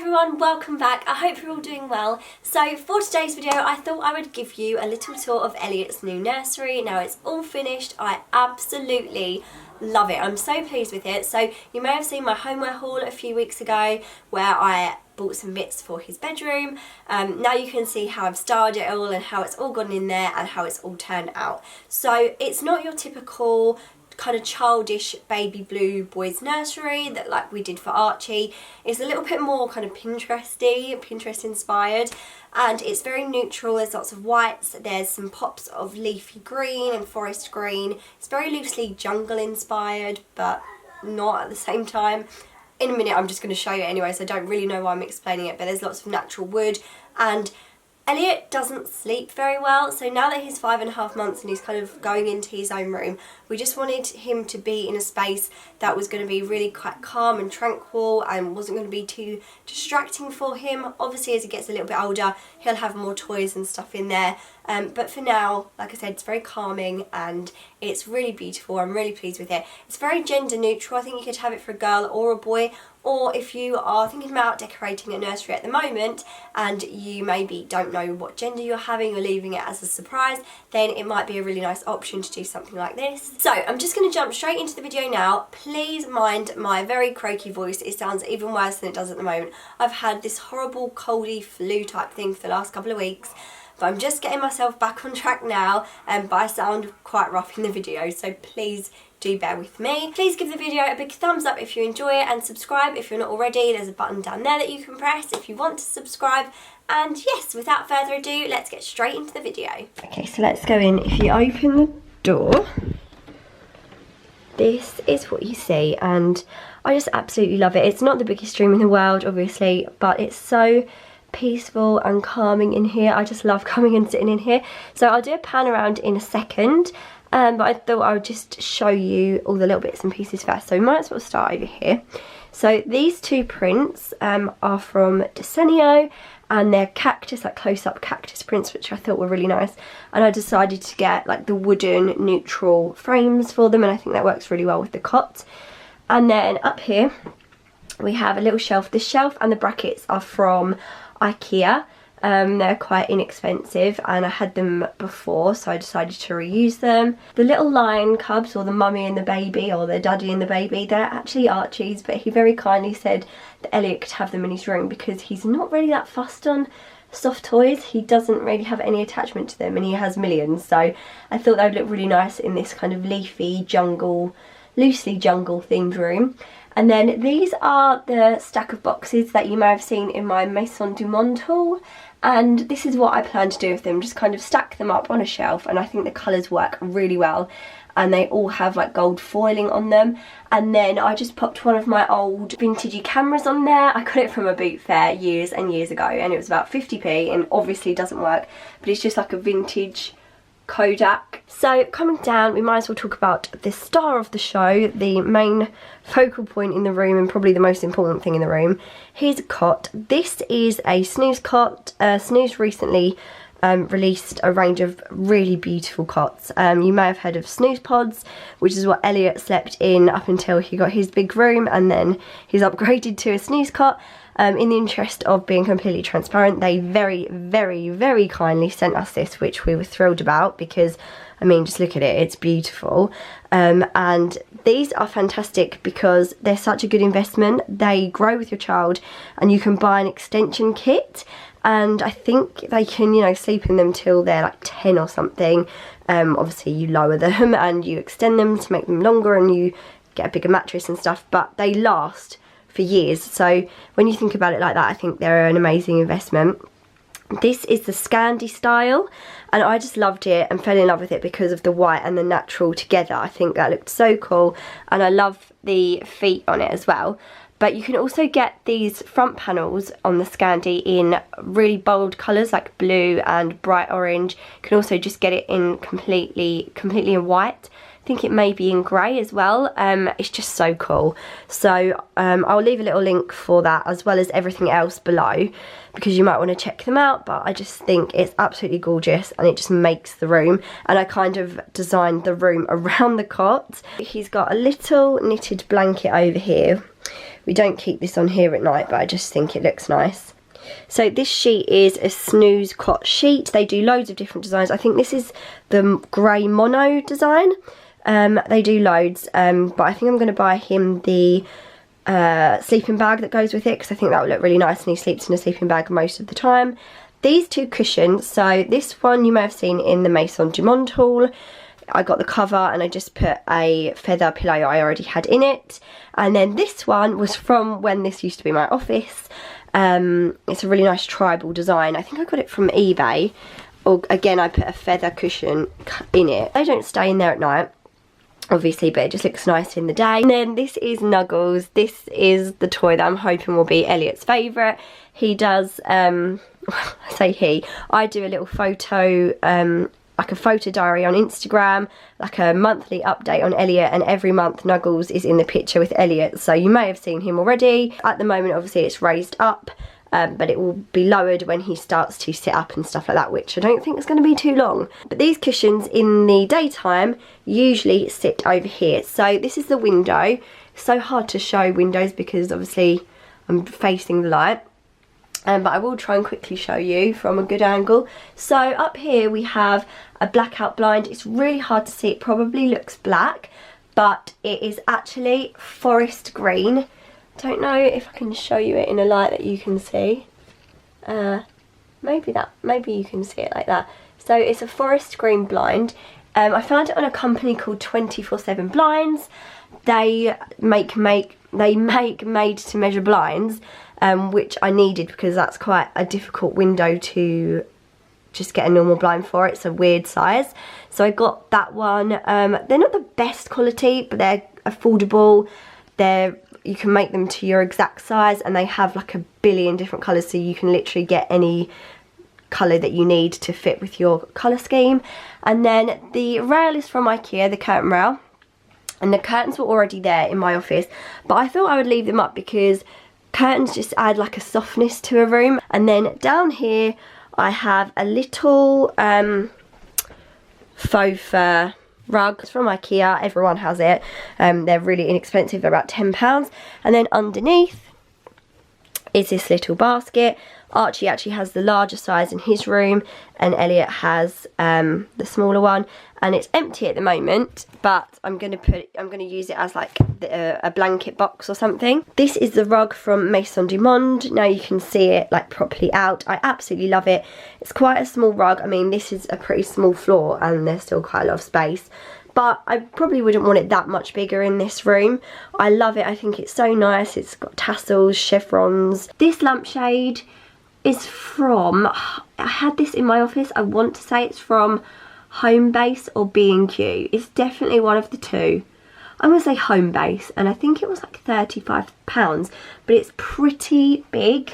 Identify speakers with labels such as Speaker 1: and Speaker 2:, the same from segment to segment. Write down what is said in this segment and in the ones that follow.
Speaker 1: everyone, welcome back. I hope you're all doing well. So for today's video I thought I would give you a little tour of Elliot's new nursery. Now it's all finished. I absolutely love it. I'm so pleased with it. So you may have seen my homeware haul a few weeks ago where I bought some bits for his bedroom. Now you can see how I've styled it all and how it's all gone in there and how it's all turned out. So it's not your typical kind of childish baby blue boys nursery that like we did for Archie. It's a little bit more kind of Pinterest inspired, and it's very neutral. There's lots of whites, there's some pops of leafy green and forest green. It's very loosely jungle inspired but not at the same time. In a minute I'm just going to show you anyway, so I don't really know why I'm explaining it, but there's lots of natural wood. And Elliot doesn't sleep very well, so now that he's 5.5 months and he's kind of going into his own room, we just wanted him to be in a space that was going to be really quite calm and tranquil and wasn't going to be too distracting for him. Obviously as he gets a little bit older he'll have more toys and stuff in there, but for now, like I said, it's very calming and it's really beautiful. I'm really pleased with it. It's very gender neutral. I think you could have it for a girl or a boy, or if you are thinking about decorating a nursery at the moment and you maybe don't know what gender you're having or leaving it as a surprise, then it might be a really nice option to do something like this. So I'm just going to jump straight into the video now. Please mind my very croaky voice. It sounds even worse than it does at the moment. I've had this horrible coldy flu type thing for the last couple of weeks, but I'm just getting myself back on track now, but I sound quite rough in the video, so please do bear with me. Please give the video a big thumbs up if you enjoy it, and subscribe if you're not already. There's a button down there that you can press if you want to subscribe. And yes, without further ado, let's get straight into the video. Okay, so let's go in. If you open the door, this is what you see, and I just absolutely love it. It's not the biggest room in the world, obviously, but it's so peaceful and calming in here. I just love coming and sitting in here. So I'll do a pan around in a second, but I thought I would just show you all the little bits and pieces first. So we might as well start over here. So these two prints are from Desenio, and they're cactus, like close-up cactus prints, which I thought were really nice. And I decided to get like the wooden neutral frames for them, and I think that works really well with the cot. And then up here we have a little shelf. The shelf and the brackets are from IKEA. They're quite inexpensive and I had them before, so I decided to reuse them. The little lion cubs, or the mummy and the baby, or the daddy and the baby, they're actually Archie's, but he very kindly said that Elliot could have them in his room because he's not really that fussed on soft toys. He doesn't really have any attachment to them and he has millions, so I thought they would look really nice in this kind of leafy jungle, loosely jungle themed room. And then these are the stack of boxes that you may have seen in my Maison du Monde haul, and this is what I plan to do with them, just kind of stack them up on a shelf, and I think the colours work really well, and they all have like gold foiling on them. And then I just popped one of my old vintagey cameras on there. I got it from a boot fair years and years ago and it was about 50p, and obviously doesn't work, but it's just like a vintage Kodak. So coming down, we might as well talk about the star of the show, the main focal point in the room and probably the most important thing in the room. Here's a cot. This is a Snooze cot. Snooze recently released a range of really beautiful cots. You may have heard of Snooze Pods, which is what Elliot slept in up until he got his big room, and then he's upgraded to a Snooze cot. In the interest of being completely transparent, they very kindly sent us this, which we were thrilled about because, I mean, just look at it, it's beautiful. And these are fantastic because they're such a good investment. They grow with your child and you can buy an extension kit, and I think they can, you know, sleep in them till they're like 10 or something. Obviously you lower them and you extend them to make them longer and you get a bigger mattress and stuff, but they last for years. So when you think about it like that, I think they're an amazing investment. This is the Scandi style, and I just loved it and fell in love with it because of the white and the natural together. I think that looked so cool, and I love the feet on it as well. But you can also get these front panels on the Scandi in really bold colours like blue and bright orange. You can also just get it in completely in white. I think it may be in grey as well. It's just so cool. So I'll leave a little link for that as well as everything else below, because you might want to check them out. But I just think it's absolutely gorgeous and it just makes the room. And I kind of designed the room around the cot. He's got a little knitted blanket over here We don't keep this on here at night, but I just think it looks nice. So this sheet is a snooze cot sheet. They do loads of different designs. I think this is the grey mono design. They do loads, but I think I'm going to buy him the sleeping bag that goes with it, because I think that would look really nice, and he sleeps in a sleeping bag most of the time. These two cushions, so this one you may have seen in the Maison du Monde haul. I got the cover and I just put a feather pillow I already had in it. And then this one was from when this used to be my office. It's a really nice tribal design. I think I got it from eBay. Or again, I put a feather cushion in it. They don't stay in there at night, obviously, but it just looks nice in the day. And then this is Nuggles. This is the toy that I'm hoping will be Elliot's favourite. He does, I say he, I do a little photo, like a photo diary on Instagram, like a monthly update on Elliot, and every month Nuggles is in the picture with Elliot, so you may have seen him already. At the moment, obviously, it's raised up, but it will be lowered when he starts to sit up and stuff like that, which I don't think is going to be too long. But these cushions in the daytime usually sit over here. So this is the window. It's so hard to show windows because obviously I'm facing the light. But I will try and quickly show you from a good angle. So up here we have a blackout blind. It's really hard to see. It probably looks black, but it is actually forest green. Don't know if I can show you it in a light that you can see. Maybe you can see it like that. So it's a forest green blind. I found it on a company called 24/7 Blinds. They make made to measure blinds, which I needed because that's quite a difficult window to just get a normal blind for. It's a weird size, so I got that one. They're not the best quality, but they're affordable. You can make them to your exact size, and they have like a billion different colours, so you can literally get any colour that you need to fit with your colour scheme. And then the rail is from IKEA, the curtain rail, and the curtains were already there in my office, but I thought I would leave them up because curtains just add like a softness to a room. And then down here I have a little faux fur rug. It's from IKEA, everyone has it. They're really inexpensive, they're about £10. And then underneath is this little basket. Archie actually has the larger size in his room, and Elliot has the smaller one, and it's empty at the moment, but I'm gonna use it as like a blanket box or something. This is the rug from Maison du Monde. Now you can see it like properly out. I absolutely love it. It's quite a small rug. I mean, this is a pretty small floor and there's still quite a lot of space, but I probably wouldn't want it that much bigger in this room. I love it. I think it's so nice. It's got tassels, chevrons. This lampshade is from, I had this in my office, I want to say it's from Homebase or B&Q. It's definitely one of the two. I'm going to say Homebase, and I think it was like £35, but it's pretty big,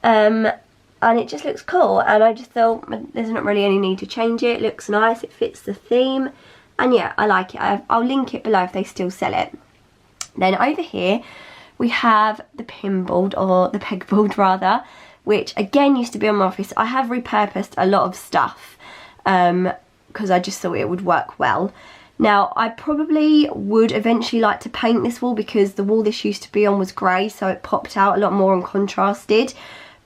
Speaker 1: and it just looks cool, and I just thought there's not really any need to change it. It looks nice, it fits the theme, and yeah, I like it. I'll link it below if they still sell it. Then over here we have the pinboard, or the pegboard rather, which again used to be on my office. I have repurposed a lot of stuff because I just thought it would work well. Now I probably would eventually like to paint this wall because the wall this used to be on was grey, so it popped out a lot more and contrasted,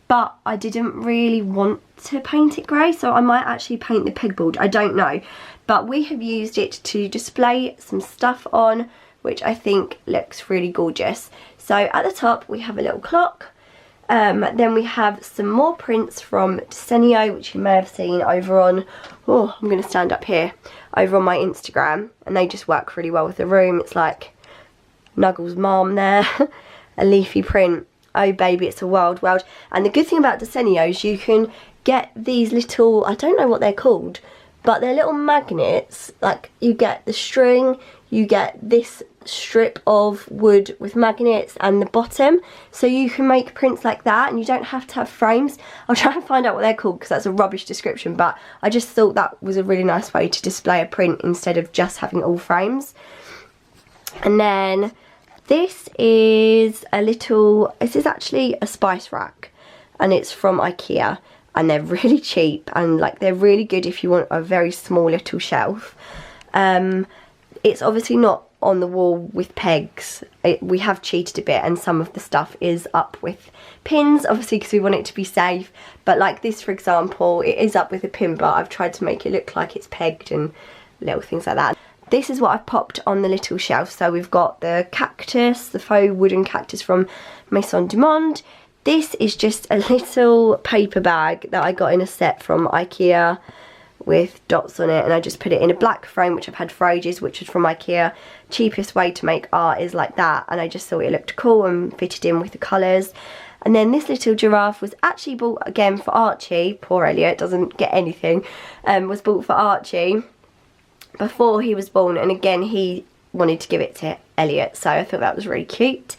Speaker 1: but I didn't really want to paint it grey, so I might actually paint the pegboard, I don't know. But we have used it to display some stuff on, which I think looks really gorgeous. So at the top we have a little clock. Then we have some more prints from Desenio, which you may have seen over on, oh, I'm going to stand up here, over on my Instagram, and they just work really well with the room. It's like Nuggles' mom there, a leafy print, oh baby, it's a wild world. And the good thing about Desenio is you can get these little, I don't know what they're called, but they're little magnets. Like, you get the string, you get this strip of wood with magnets and the bottom, so you can make prints like that, and you don't have to have frames. I'll try and find out what they're called because that's a rubbish description, but I just thought that was a really nice way to display a print instead of just having all frames. And then this is this is actually a spice rack, and it's from IKEA, and they're really cheap, and like they're really good if you want a very small little shelf. It's obviously not on the wall with pegs. We have cheated a bit, and some of the stuff is up with pins, obviously because we want it to be safe. But like this, for example, it is up with a pin, but I've tried to make it look like it's pegged and little things like that. This is what I've popped on the little shelf. So we've got the cactus, the faux wooden cactus from Maison du Monde. This is just a little paper bag that I got in a set from IKEA with dots on it, and I just put it in a black frame which I've had for ages, which is from IKEA. Cheapest way to make art is like that, and I just thought it looked cool and fitted in with the colours. And then this little giraffe was actually bought again for Archie. Poor Elliot doesn't get anything. Was bought for Archie before he was born, and again he wanted to give it to Elliot, so I thought that was really cute.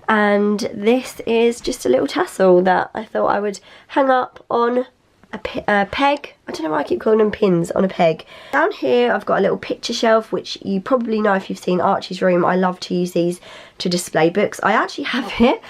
Speaker 1: And this is just a little tassel that I thought I would hang up on a peg. I don't know why I keep calling them pins, on a peg. Down here I've got a little picture shelf, which you probably know if you've seen Archie's room. I love to use these to display books. I actually have it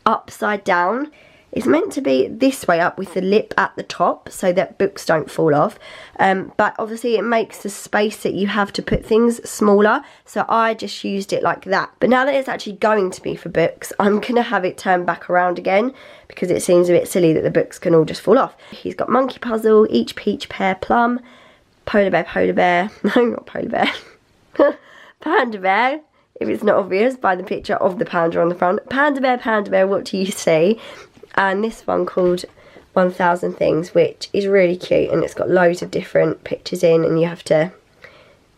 Speaker 1: upside down. It's meant to be this way up with the lip at the top so that books don't fall off. But obviously it makes the space that you have to put things smaller. So I just used it like that. But now that it's actually going to be for books, I'm going to have it turned back around again because it seems a bit silly that the books can all just fall off. He's got monkey puzzle, each peach, pear, plum, polar bear, no, not polar bear, panda bear. If it's not obvious by the picture of the panda on the front. Panda bear, what do you see? And this one called 1000 Things, which is really cute, and it's got loads of different pictures in, and you have to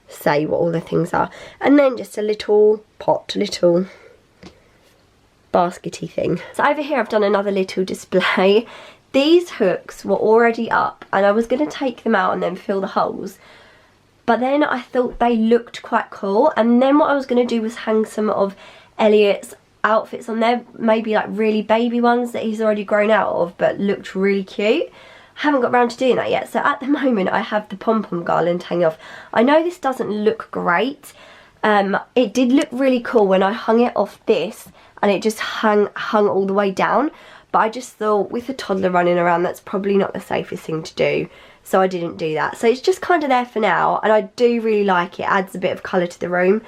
Speaker 1: say what all the things are. And then just a little pot, little baskety thing. So over here I've done another little display. These hooks were already up, and I was going to take them out and then fill the holes. But then I thought they looked quite cool, and then what I was going to do was hang some of Elliot's outfits on there, maybe like really baby ones that he's already grown out of but looked really cute. I haven't got around to doing that yet, so at the moment I have the pom-pom garland hanging off. I know this doesn't look great. It did look really cool when I hung it off this, and it just hung all the way down, but I just thought with a toddler running around that's probably not the safest thing to do, so I didn't do that. So it's just kind of there for now, and I do really like it. It adds a bit of colour to the room.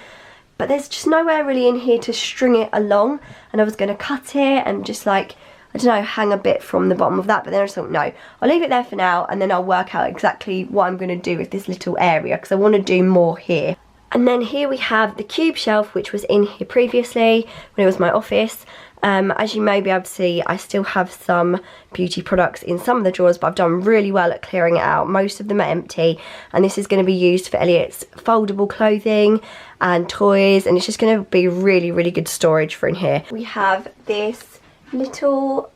Speaker 1: But there's just nowhere really in here to string it along, and I was going to cut it and just like, I don't know, hang a bit from the bottom of that, but then I just thought no, I'll leave it there for now, and then I'll work out exactly what I'm going to do with this little area, because I want to do more here. And then here we have the cube shelf, which was in here previously when it was my office. As you may be able to see, I still have some beauty products in some of the drawers, but I've done really well at clearing it out. Most of them are empty, and this is going to be used for Elliot's foldable clothing and toys, and it's just going to be really, really good storage for in here. We have this little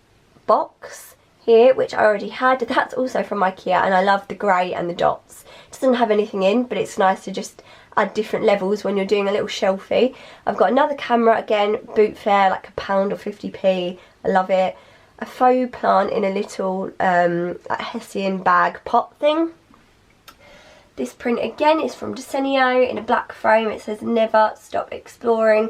Speaker 1: box here, which I already had. That's also from IKEA, and I love the grey and the dots. It doesn't have anything in, but it's nice to just add different levels when you're doing a little shelfie. I've got another camera, again, boot fare, like £1 or 50p. I love it. A faux plant in a little like Hessian bag pot thing. This print again is from Desenio in a black frame. It says never stop exploring,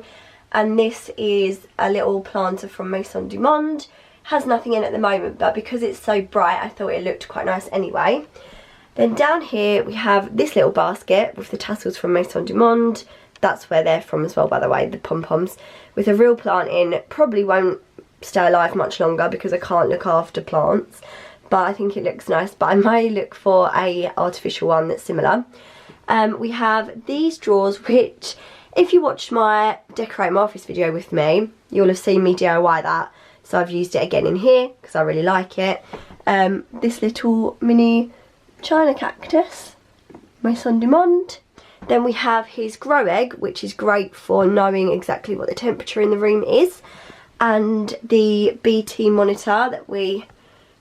Speaker 1: and this is a little planter from Maison du Monde. Has nothing in at the moment, but because it's so bright I thought it looked quite nice anyway. Then down here we have this little basket with the tassels from Maison du Monde. That's where they're from as well, by the way, the pom-poms. With a real plant in. Probably won't stay alive much longer because I can't look after plants. But I think it looks nice. But I may look for a artificial one that's similar. We have these drawers, which if you watched my Decorate My Office video with me, you'll have seen me DIY that. So I've used it again in here because I really like it. This little mini China cactus, Maison du Monde. Then we have his grow egg, which is great for knowing exactly what the temperature in the room is. And the BT monitor that we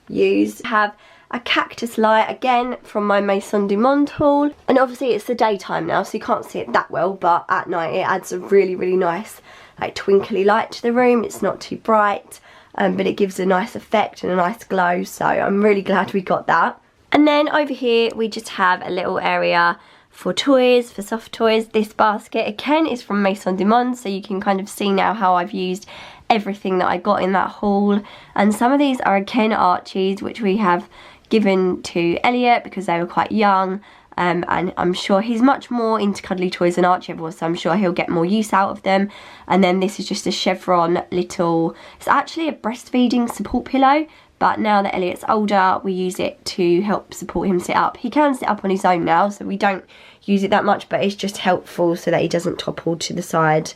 Speaker 1: use. Have a cactus light, again from my Maison du Monde haul. And obviously it's the daytime now, so you can't see it that well, but at night it adds a really, really nice like twinkly light to the room. It's not too bright, but it gives a nice effect and a nice glow, so I'm really glad we got that. And then over here we just have a little area for toys, for soft toys. This basket again is from Maison du Monde, so you can kind of see now how I've used everything that I got in that haul. And some of these are again Archie's, which we have given to Elliot because they were quite young, and I'm sure he's much more into cuddly toys than Archie ever was, so I'm sure he'll get more use out of them. And then this is just a chevron little, it's actually a breastfeeding support pillow, but now that Elliot's older, we use it to help support him sit up. He can sit up on his own now, so we don't use it that much, but it's just helpful so that he doesn't topple to the side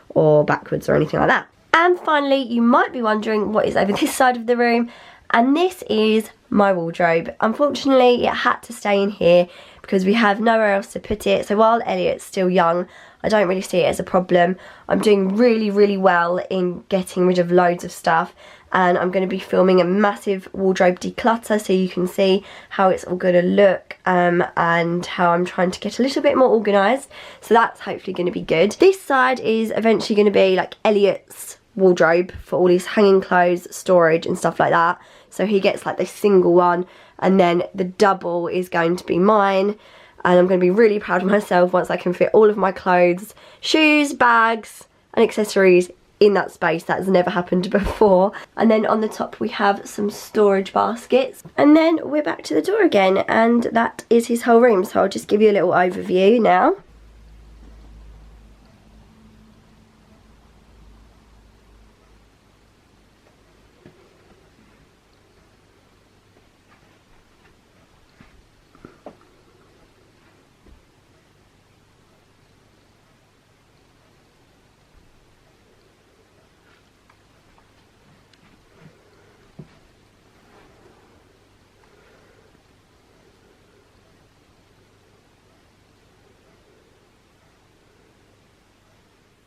Speaker 1: or backwards or anything like that. And finally, you might be wondering what is over this side of the room, and this is my wardrobe. Unfortunately, it had to stay in here because we have nowhere else to put it. So while Elliot's still young, I don't really see it as a problem. I'm doing really, really well in getting rid of loads of stuff, and I'm going to be filming a massive wardrobe declutter so you can see how it's all going to look and how I'm trying to get a little bit more organised. So that's hopefully going to be good. This side is eventually going to be like Elliot's wardrobe for all his hanging clothes, storage and stuff like that. So he gets like this single one, and then the double is going to be mine. And I'm going to be really proud of myself once I can fit all of my clothes, shoes, bags and accessories in that space. That's never happened before. And then on the top we have some storage baskets. And then we're back to the door again, and that is his whole room. So I'll just give you a little overview now.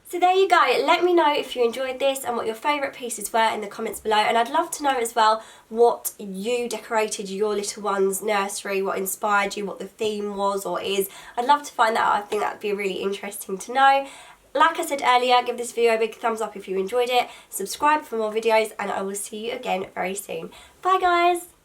Speaker 1: So there you go. Let me know if you enjoyed this and what your favourite pieces were in the comments below, and I'd love to know as well what you decorated your little one's nursery, what inspired you, what the theme was or is. I'd love to find that out. I think that would be really interesting to know. Like I said earlier, give this video a big thumbs up if you enjoyed it, subscribe for more videos, and I will see you again very soon. Bye guys!